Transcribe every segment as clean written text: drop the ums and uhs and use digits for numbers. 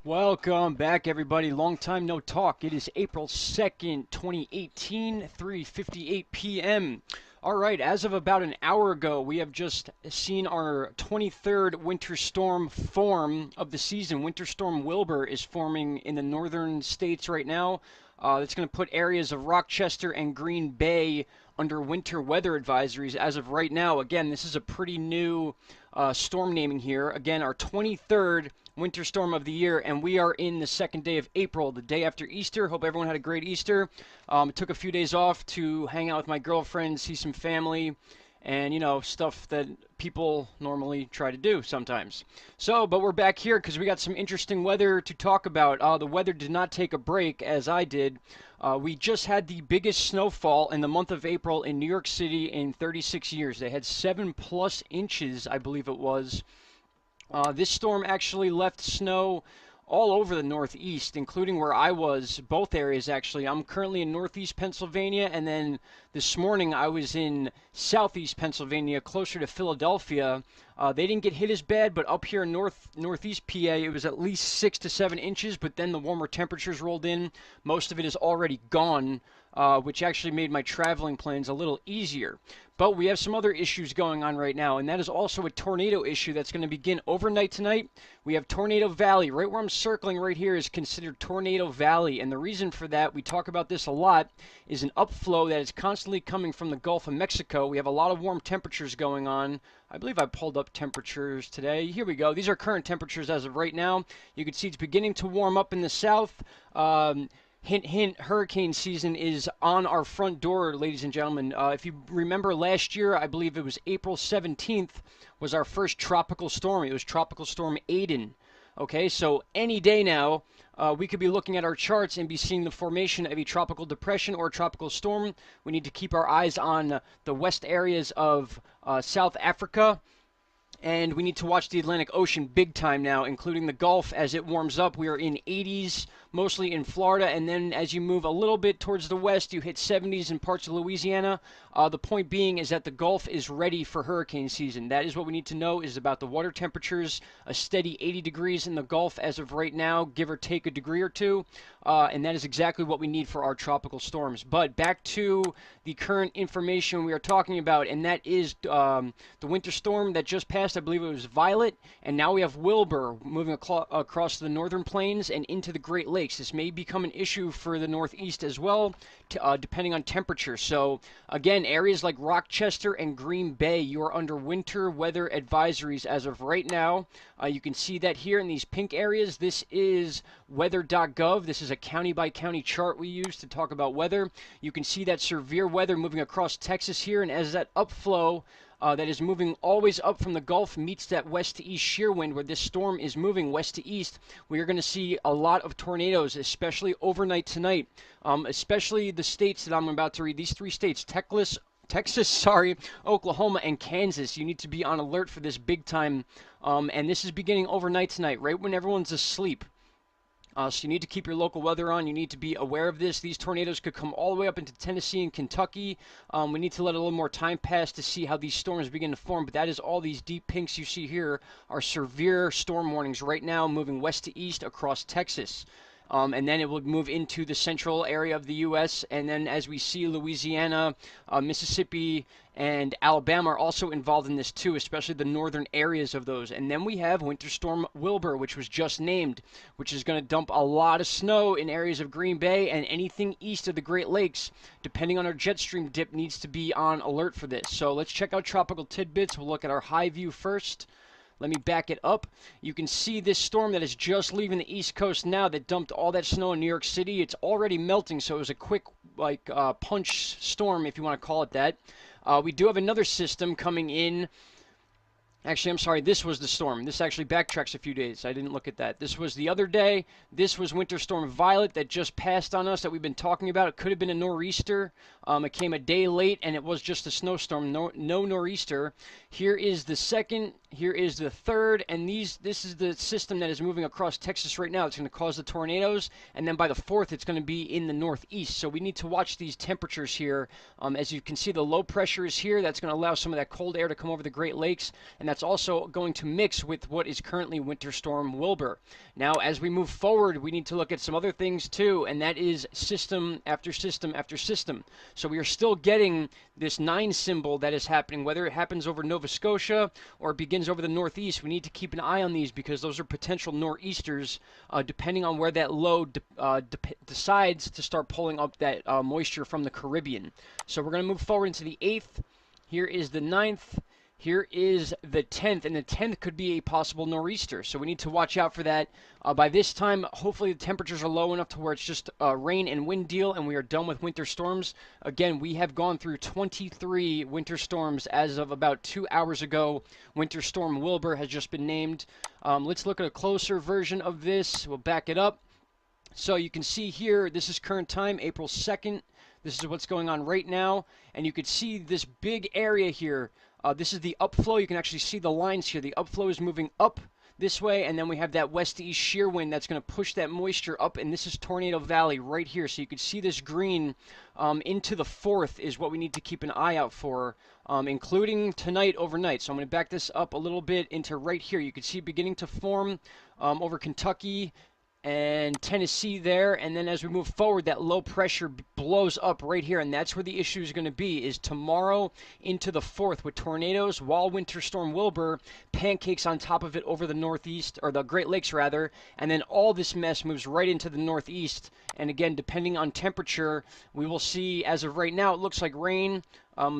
Welcome back, everybody. Long time no talk. It is April 2nd, 2018, 3:58 p.m. All right, as of about an hour ago, we have just seen our 23rd winter storm form of the season. Winter Storm Wilbur is forming in the northern states right now. It's going to put areas of Rochester and Green Bay under winter weather advisories as of right now. Again, this is a pretty new storm naming here. Again, our 23rd winter storm of the year, and we are in the second day of April, the day after Easter. Hope everyone had a great Easter. Took a few days off to hang out with my girlfriend, see some family, and stuff that people normally try to do sometimes. But we're back here because we got some interesting weather to talk about. The weather did not take a break as I did. We just had the biggest snowfall in the month of April in New York City in 36 years. They had 7+ inches, I believe it was. This storm actually left snow all over the Northeast, including where I was, both areas actually. I'm currently in Northeast Pennsylvania, and then this morning I was in Southeast Pennsylvania, closer to Philadelphia. They didn't get hit as bad, but up here in Northeast PA, it was at least 6 to 7 inches, but then the warmer temperatures rolled in. Most of it is already gone, which actually made my traveling plans a little easier. But we have some other issues going on right now, and that is also a tornado issue that's going to begin overnight tonight. We have Tornado Valley. Right where I'm circling right here is considered Tornado Valley, and the reason for that, we talk about this a lot, is an upflow that is constantly coming from the Gulf of Mexico. We have a lot of warm temperatures going on. I believe I pulled up temperatures today. Here we go. These are current temperatures as of right now. You can see it's beginning to warm up in the south. Hint, hint, hurricane season is on our front door, ladies and gentlemen. If you remember last year, I believe it was April 17th, was our first tropical storm. It was Tropical Storm Aiden. Okay, so any day now, we could be looking at our charts and be seeing the formation of a tropical depression or a tropical storm. We need to keep our eyes on the west areas of South Africa. And we need to watch the Atlantic Ocean big time now, including the Gulf as it warms up. We are in 80s, mostly in Florida, and then as you move a little bit towards the west, you hit 70s in parts of Louisiana. The point being is that the Gulf is ready for hurricane season. That is what we need to know is about the water temperatures, a steady 80 degrees in the Gulf as of right now, give or take a degree or two, and that is exactly what we need for our tropical storms. But back to the current information we are talking about, and that is the winter storm that just passed. I believe it was Violet, and now we have Wilbur moving across the northern plains and into the Great Lakes. This may become an issue for the Northeast as well, depending on temperature. So again, areas like Rochester and Green Bay, you are under winter weather advisories as of right now. You can see that here in these pink areas. This is weather.gov. This is a county by county chart we use to talk about weather. You can see that severe weather moving across Texas here, and as that upflow that is moving always up from the Gulf meets that west to east shear wind where this storm is moving west to east, we are going to see a lot of tornadoes, especially overnight tonight, especially the states that I'm about to read. These three states, Texas, Oklahoma, and Kansas. You need to be on alert for this big time, and this is beginning overnight tonight, right when everyone's asleep. So you need to keep your local weather on. You need to be aware of this. These tornadoes could come all the way up into Tennessee and Kentucky. We need to let a little more time pass to see how these storms begin to form. But that is all these deep pinks you see here are severe storm warnings right now moving west to east across Texas. And then it will move into the central area of the U.S. And then as we see Louisiana, Mississippi, and Alabama are also involved in this too, especially the northern areas of those. And then we have Winter Storm Wilbur, which was just named, which is going to dump a lot of snow in areas of Green Bay and anything east of the Great Lakes. Depending on our jet stream dip, needs to be on alert for this. So let's check out tropical tidbits. We'll look at our high view first. Let me back it up. You can see this storm that is just leaving the East Coast now that dumped all that snow in New York City. It's already melting, so it was a quick punch storm, if you want to call it that. We do have another system coming in. Actually, I'm sorry, this was the storm. This actually backtracks a few days. I didn't look at that. This was the other day. This was Winter Storm Violet that just passed on us that we've been talking about. It could have been a nor'easter. It came a day late, and it was just a snowstorm. No nor'easter. Here is the second. Here is the third. And this is the system that is moving across Texas right now. It's going to cause the tornadoes. And then by the fourth, it's going to be in the northeast. So we need to watch these temperatures here. As you can see, the low pressure is here. That's going to allow some of that cold air to come over the Great Lakes. And that's that's also going to mix with what is currently Winter Storm Wilbur. Now, as we move forward, we need to look at some other things too, and that is system after system after system. So we are still getting this 9 symbol that is happening, whether it happens over Nova Scotia or it begins over the Northeast. We need to keep an eye on these because those are potential nor'easters, depending on where that low decides to start pulling up that moisture from the Caribbean. So we're going to move forward into the 8th. Here is the 9th. Here is the 10th, and the 10th could be a possible nor'easter, so we need to watch out for that. By this time, hopefully the temperatures are low enough to where it's just a rain and wind deal, and we are done with winter storms. Again, we have gone through 23 winter storms as of about 2 hours ago. Winter Storm Wilbur has just been named. Let's look at a closer version of this. We'll back it up. So you can see here, this is current time, April 2nd. This is what's going on right now, and you could see this big area here. This is the upflow. You can actually see the lines here. The upflow is moving up this way, and then we have that west-to-east shear wind that's going to push that moisture up, and this is Tornado Valley right here. So you can see this green into the 4th is what we need to keep an eye out for, including tonight overnight. So I'm going to back this up a little bit into right here. You can see it beginning to form over Kentucky and Tennessee there, and then as we move forward, that low pressure blows up right here, and that's where the issue is going to be, is tomorrow into the 4th with tornadoes, while Winter Storm Wilbur pancakes on top of it over the Northeast, or the Great Lakes rather, and then all this mess moves right into the Northeast, and again, depending on temperature, we will see, as of right now, it looks like rain.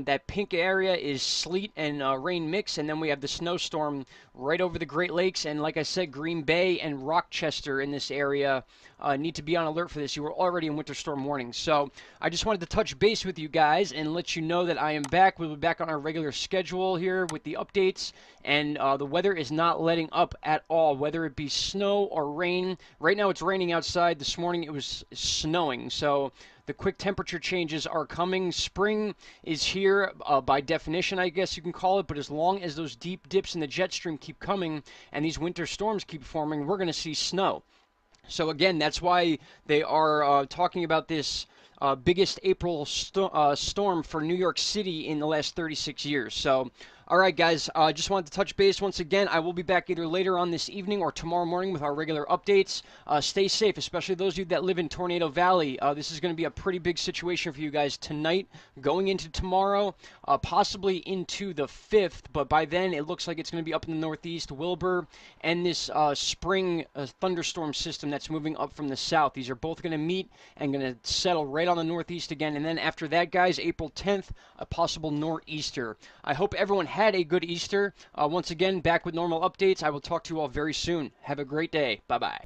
That pink area is sleet and rain mix, and then we have the snowstorm right over the Great Lakes, and like I said, Green Bay and Rochester in this area need to be on alert for this. You were already in winter storm warning. So I just wanted to touch base with you guys and let you know that I am back. We'll be back on our regular schedule here with the updates, and the weather is not letting up at all, whether it be snow or rain. Right now it's raining outside. This morning it was snowing, so the quick temperature changes are coming. Spring is here by definition, I guess you can call it, but as long as those deep dips in the jet stream keep coming and these winter storms keep forming, we're going to see snow. So again, that's why they are talking about this biggest April storm for New York City in the last 36 years. So, all right, guys, just wanted to touch base once again. I will be back either later on this evening or tomorrow morning with our regular updates. Stay safe, especially those of you that live in Tornado Valley. This is going to be a pretty big situation for you guys tonight, going into tomorrow, possibly into the 5th, but by then it looks like it's going to be up in the Northeast, Wilbur, and this spring thunderstorm system that's moving up from the south. These are both going to meet and going to settle right on the Northeast again, and then after that, guys, April 10th, a possible nor'easter. I hope everyone had a good Easter. Once again, back with normal updates. I will talk to you all very soon. Have a great day. Bye-bye.